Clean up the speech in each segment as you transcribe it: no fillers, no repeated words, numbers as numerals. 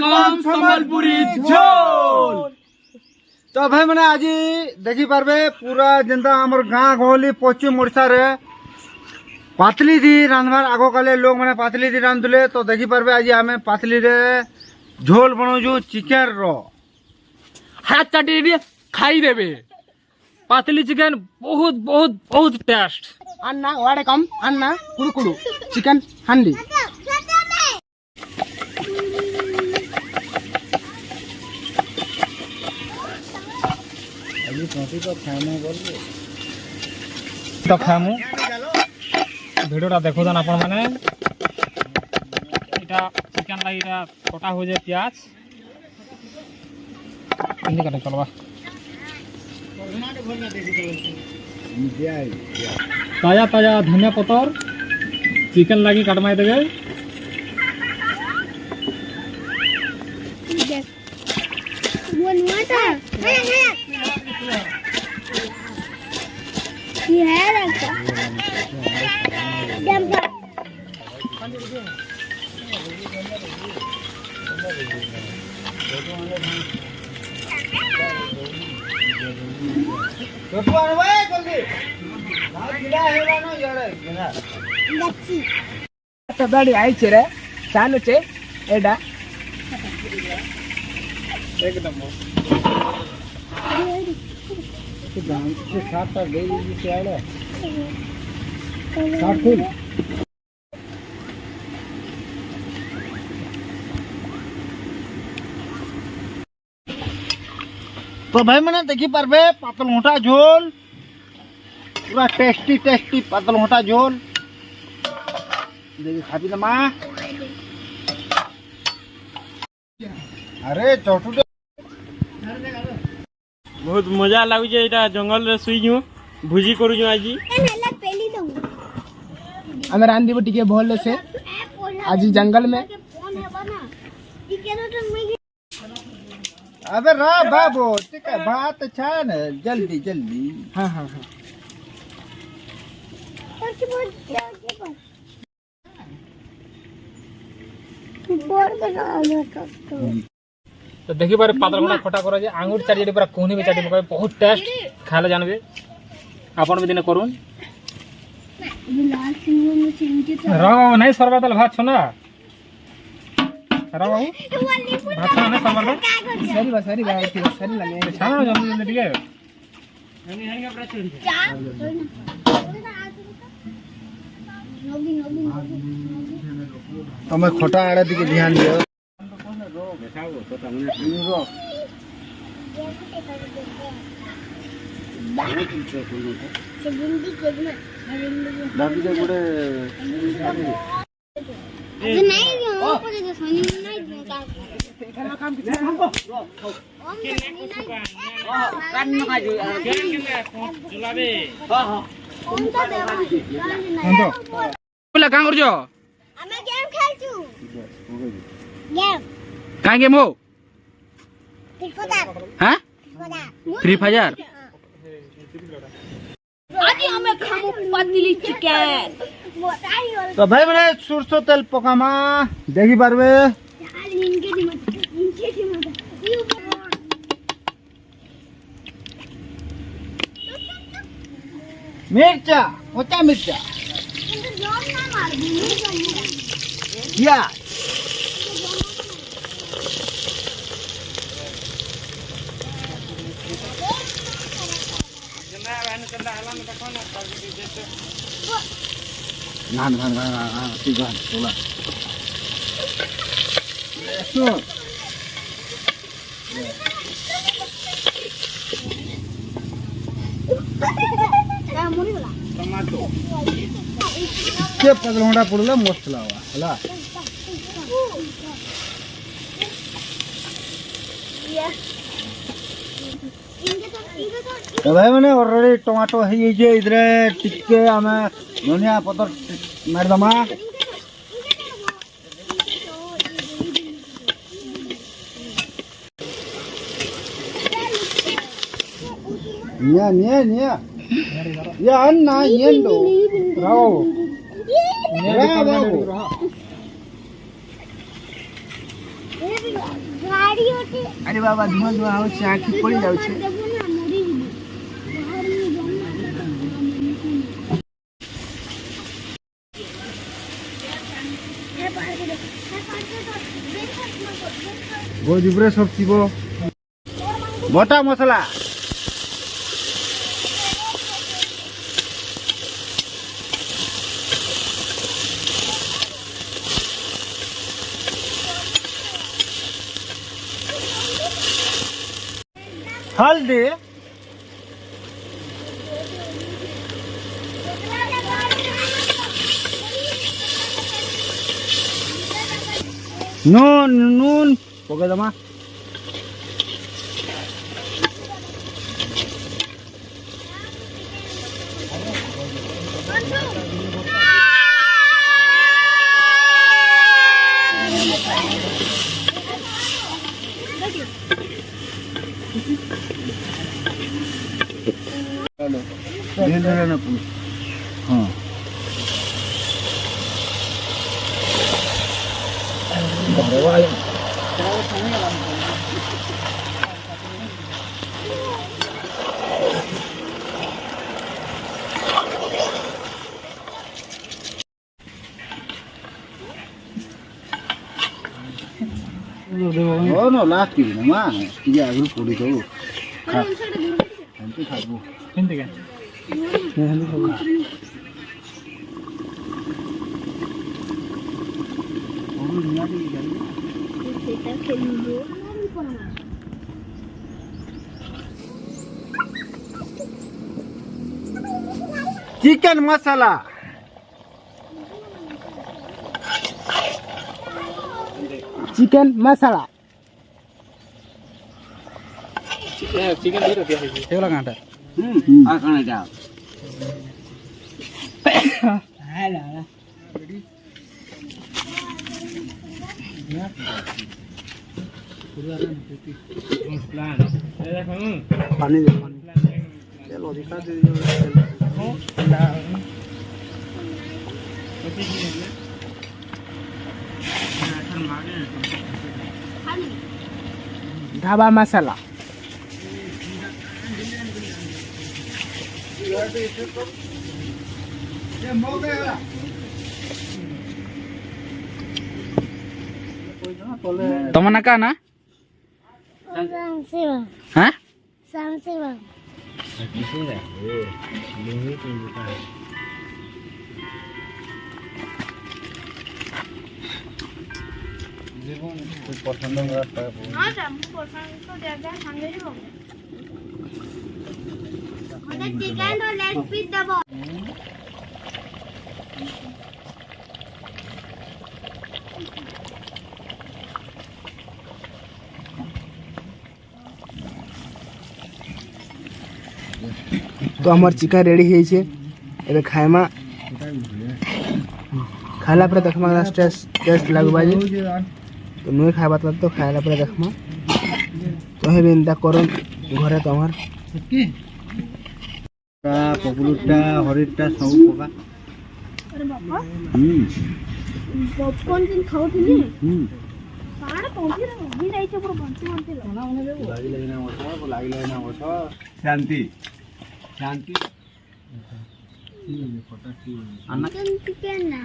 Welcome Sambalpuri झोल। तो भाई मैंने आज देखी पार्बे पूरा जनता हमर गाँ गहली पश्चिम ओडिशा रे पातली दी रांधबार आगो काले लोग मैंने पातली दी रांधुले। तो देखी पार्बे आज आम पातली रे झोल बनाऊँ चिकेन रो हाथ चाटी खाई देबे। पातली चिकेन बहुत बहुत बहुत टेस्ट। अन्ना वाड़े कम अन्ना कुड़ू कुड़ू चिकन हांडी तो खामु वीडियोटा देखो जान आपण माने इटा चिकन ला इटा कटा हो जाए प्याज इनके काटे चलबा ताजा ताजा धनिया पतर चिकन लगी काटमाई देवे। गाड़ी आई छे रे चालू छे एडा एकदम तो भाई मैंने देखी पार्बे पातल मोटा झोल पूरा टेस्टी टेस्टी पातल मोटा झोल देखिए खापी दमा। अरे चौटू बहुत मजा लागुचे एटा जंगल रे सुइजु भुजी करूजु आजी हमें रांधी टिके भल से आज जंगल में। अबे रा बाबू ठीक है बात अच्छा है ना जल्दी जल्दी। हाँ हाँ हाँ तो देखि बारे पातल घोड़ा खटा करा जे आंगुर चाटी पूरा कोहनी में चाटी पकाए बहुत टेस्ट खाले जानबे आपन भी दिने करून राव नहीं सरबातल भात छना राव भात छना नहीं सरबातल सरी बात सरी लगे छानो जल्दी जल्दी ठीक है। तो मैं खोटा आड़े दिखे ध्यान दियो। बोला कहां करजो हमें गेम खेलचू गेम कहां गेम हो त्रिकोण हां फ्री फायर आज हमें खामु पतली चिकन तो भाई मैंने सरसों तेल पकामा देखी पार्बे मिर्चा कच्चा मिर्चा या ना ठीक है बोला के पगलौंडा पड़ला मस्त लावा हला तो भाई मैंने ऑलरेडी टमाटो है ये जे इधर टिक्के हमें धनिया पत्तर मार दमा निया निया निया या अन्ना येंडो राव राव ଗାଡି ଅଛି ଆରେ ବାବା ଧୂଆଁ ଧୂଆଁ ହଉଛି ଆଖି ପଡି ଯାଉଛି ଦେବୁ ନା ମରିଯିବୁ ବହୁତ ଉପରେ ସବୁ ଥିବ ବଟା ମସଲା हल्दी नून नून पके दमा हाँ no last ki na ma ki agru podi to hanti khabo କେମିତି କା ସେଟା ଖେଳିବୁ चिकन मसाला ଚିକେନ ମସଲା ଚିକେନ ଦିଟା ଦିଆହେଇଛି ହେଇଗଲା କାଁଟା आ खाना जा ପାଣି ଦେ ପାଣି ତେଲ ଅଧିକା ଦେଇ ढाबा मसाला ତମ ନା କା ନା ହାଁ ଚିକେନ ର ଲେଗ ପିସ୍ ଦେବ तो हमार चिकन रेडी है एबे खाएमा खाला पर देखमा टेस्ट लगबा जे तो नुई खाइबा तो खाइला पर देखमा तो हे बिंदा करन घरे तमर ता पपुलुटा हरिटा सब पका अरे बाबा पॉपकॉर्न दिन खाउथिली पाड़ पहुंची रे भी नहीं छे पूरा बंची बंची खाना होने देबो लागी लेना बस शांति शांति चिकन ना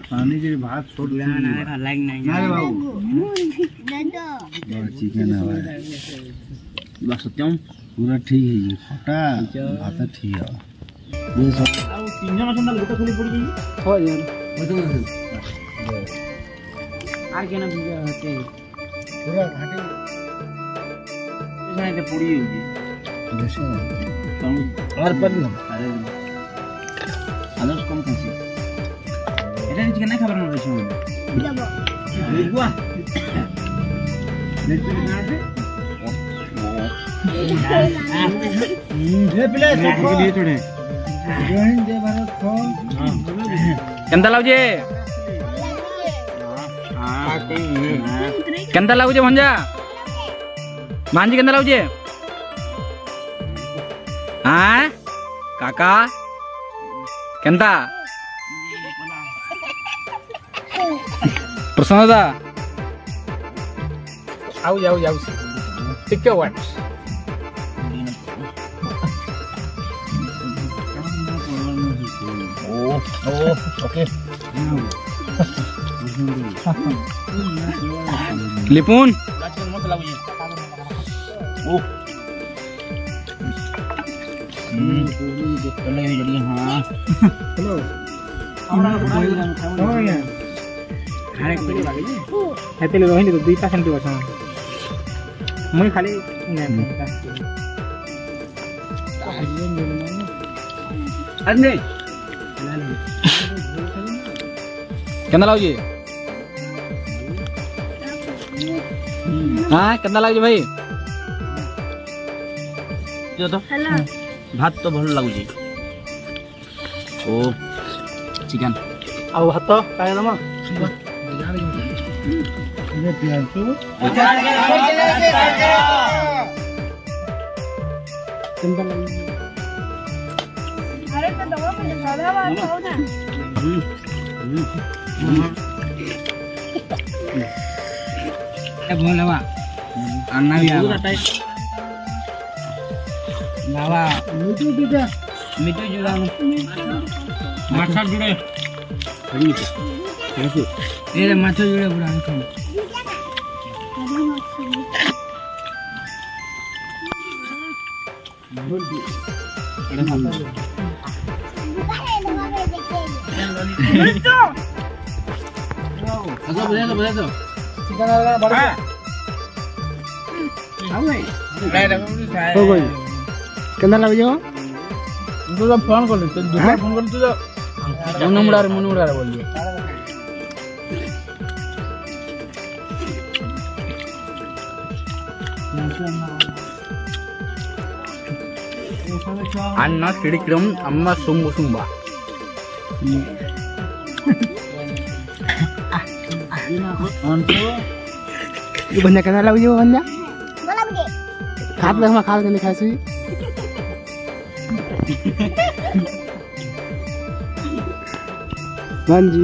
पानी के भात छोड़ ना लाइक नहीं ना बाबू दादा चिकन है बस सत्यम पूरा ठीक है ये खटा भात ठीक है ये सब ଆଉ ତିନି ଜଣ ଅଛନ୍ତି ଗୋଟେ ଖୋଲି ପଡିଯାଇଛି हो यार আর কেন ভিজা হচ্ছে पूरा घाटे এখানে এটা পড়ি যাଉଛି जैसे আর পারি না আরে আলো কম খাচ্ছি এটা চিকেন না খাবার মনে হচ্ছে দেবো बुआ देखते ना से ये प्ले सब के लिए छोड़े जय हिंद जय भारत को केंता लाउजे केंता लाउजे भंजा भांजी केंता लाउजे हां काका केंता प्रसन्न दा ଯାଉ ଟିକେ ୱାଟ ओके लिपुन मत लागू ओ चले जड़ी हां हेलो खाने के लिए बाकी हेतेले रोहिणी तो दुईटा सेमती बसा मुई खाली अन्ने केना लाउजी हां केना लाउजी भाई जो तो ହେଲା भात तो भल लागुजी ओ चिकन ଆଉ ଭାତ କାଇଁ ନମ अरे तो दवा पे सादा बात हो ना ए बोलवा अन्ना भी आवा नावा मिटू जुड़ा ମାଛ ଜୁଡେ ए माछ जुड़े बुड़ा खाओ बजा दो ଚିକେନ ହେଲା ବଡ हो गई केना लागो ତୁ ତ ଫୋନ କଲୁ ତୁ ଦୁକାନ ଫୋନ କଲୁ ତୁ ତ मुनुमुड़ारे बोलिए अन्न किड़किड़म अम्मा सुंबु सुंबा ये बंदा केना लागो यो बंदा बोला मुझे खात ले हम खा के नहीं खासी हाँ जी